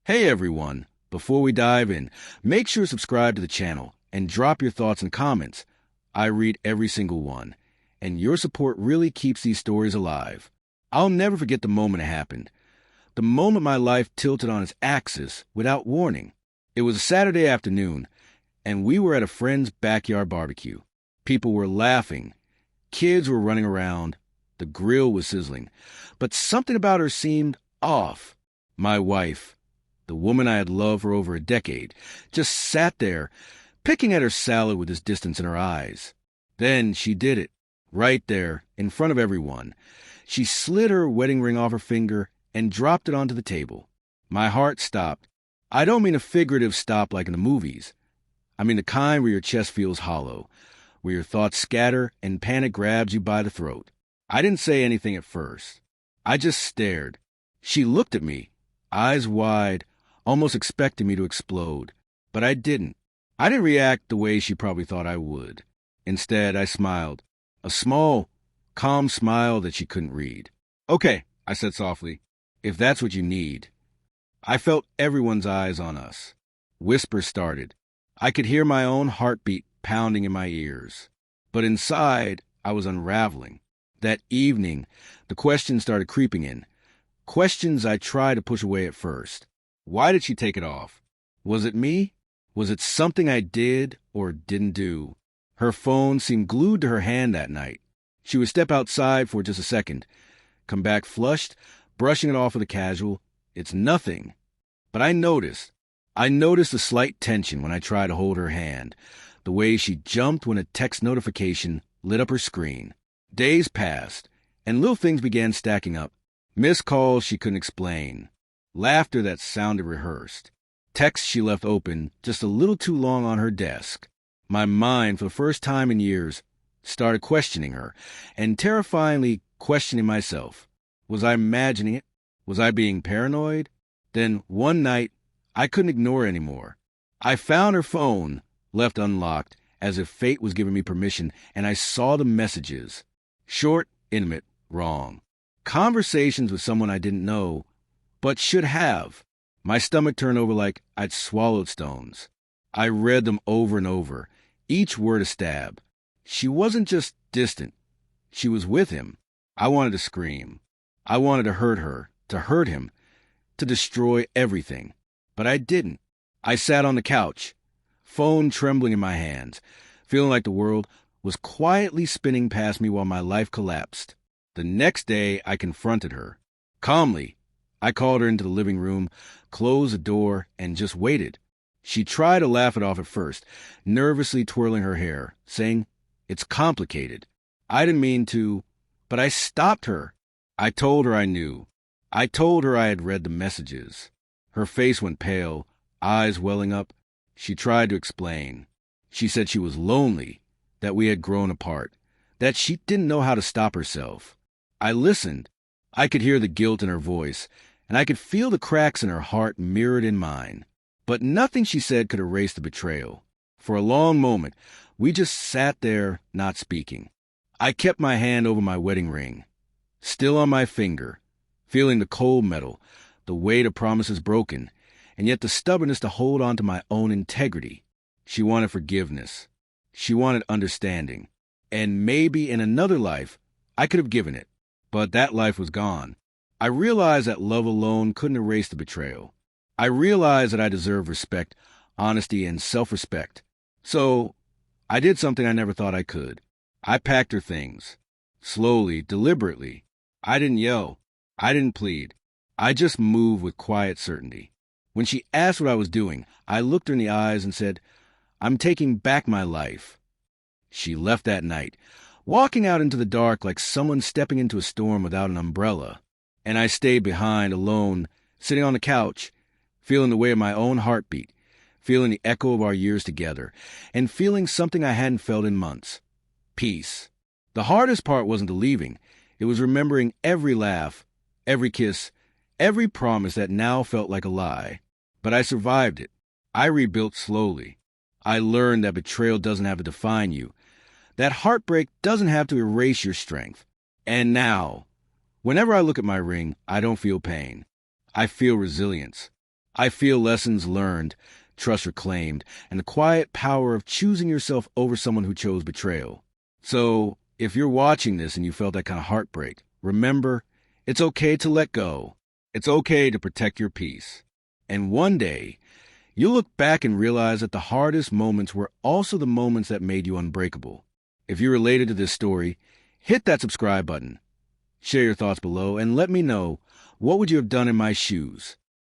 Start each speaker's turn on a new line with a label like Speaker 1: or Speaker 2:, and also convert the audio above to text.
Speaker 1: Hey everyone! Before we dive in, make sure to subscribe to the channel and drop your thoughts and comments. I read every single one, and your support really keeps these stories alive. I'll never forget the moment it happened. The moment my life tilted on its axis without warning. It was a Saturday afternoon, and we were at a friend's backyard barbecue. People were laughing. Kids were running around. The grill was sizzling. But something about her seemed off. My wife, the woman I had loved for over a decade, just sat there, picking at her salad with this distance in her eyes. Then she did it, right there, in front of everyone. She slid her wedding ring off her finger and dropped it onto the table. My heart stopped. I don't mean a figurative stop like in the movies. I mean the kind where your chest feels hollow, where your thoughts scatter and panic grabs you by the throat. I didn't say anything at first. I just stared. She looked at me, eyes wide, almost expecting me to explode. But I didn't. I didn't react the way she probably thought I would. Instead, I smiled. A small, calm smile that she couldn't read. "Okay," I said softly, "if that's what you need." I felt everyone's eyes on us. Whispers started. I could hear my own heartbeat pounding in my ears. But inside, I was unraveling. That evening, the questions started creeping in. Questions I tried to push away at first. Why did she take it off? Was it me? Was it something I did or didn't do? Her phone seemed glued to her hand that night. She would step outside for just a second, come back flushed, brushing it off with a casual, "It's nothing." But I noticed the slight tension when I tried to hold her hand, the way she jumped when a text notification lit up her screen. Days passed, and little things began stacking up. Missed calls she couldn't explain. Laughter that sounded rehearsed. Texts she left open just a little too long on her desk. My mind, for the first time in years, started questioning her, and terrifyingly questioning myself. Was I imagining it? Was I being paranoid? Then, one night, I couldn't ignore anymore. I found her phone, left unlocked, as if fate was giving me permission, and I saw the messages. Short, intimate, wrong. Conversations with someone I didn't know, but should have. My stomach turned over like I'd swallowed stones. I read them over and over, each word a stab. She wasn't just distant. She was with him. I wanted to scream. I wanted to hurt her, to hurt him, to destroy everything. But I didn't. I sat on the couch, phone trembling in my hands, feeling like the world was quietly spinning past me while my life collapsed. The next day, I confronted her. Calmly, I called her into the living room, closed the door, and just waited. She tried to laugh it off at first, nervously twirling her hair, saying, "It's complicated." I didn't mean to, but I stopped her. I told her I knew. I told her I had read the messages. Her face went pale, eyes welling up. She tried to explain. She said she was lonely, that we had grown apart, that she didn't know how to stop herself. I listened. I could hear the guilt in her voice, and I could feel the cracks in her heart mirrored in mine. But nothing she said could erase the betrayal. For a long moment, we just sat there, not speaking. I kept my hand over my wedding ring, still on my finger, feeling the cold metal, the weight of promises broken, and yet the stubbornness to hold on to my own integrity. She wanted forgiveness. She wanted understanding. And maybe in another life, I could have given it. But that life was gone. I realized that love alone couldn't erase the betrayal. I realized that I deserved respect, honesty, and self-respect. So I did something I never thought I could. I packed her things. Slowly, deliberately. I didn't yell. I didn't plead. I just moved with quiet certainty. When she asked what I was doing, I looked her in the eyes and said, "I'm taking back my life." She left that night, walking out into the dark like someone stepping into a storm without an umbrella. And I stayed behind, alone, sitting on the couch, feeling the weight of my own heartbeat, feeling the echo of our years together, and feeling something I hadn't felt in months. Peace. The hardest part wasn't the leaving. It was remembering every laugh, every kiss, every promise that now felt like a lie. But I survived it. I rebuilt slowly. I learned that betrayal doesn't have to define you, that heartbreak doesn't have to erase your strength. And now, whenever I look at my ring, I don't feel pain. I feel resilience. I feel lessons learned, trust reclaimed, and the quiet power of choosing yourself over someone who chose betrayal. So, if you're watching this and you felt that kind of heartbreak, remember, it's okay to let go. It's okay to protect your peace. And one day, you'll look back and realize that the hardest moments were also the moments that made you unbreakable. If you related to this story, hit that subscribe button. Share your thoughts below and let me know, what would you have done in my shoes?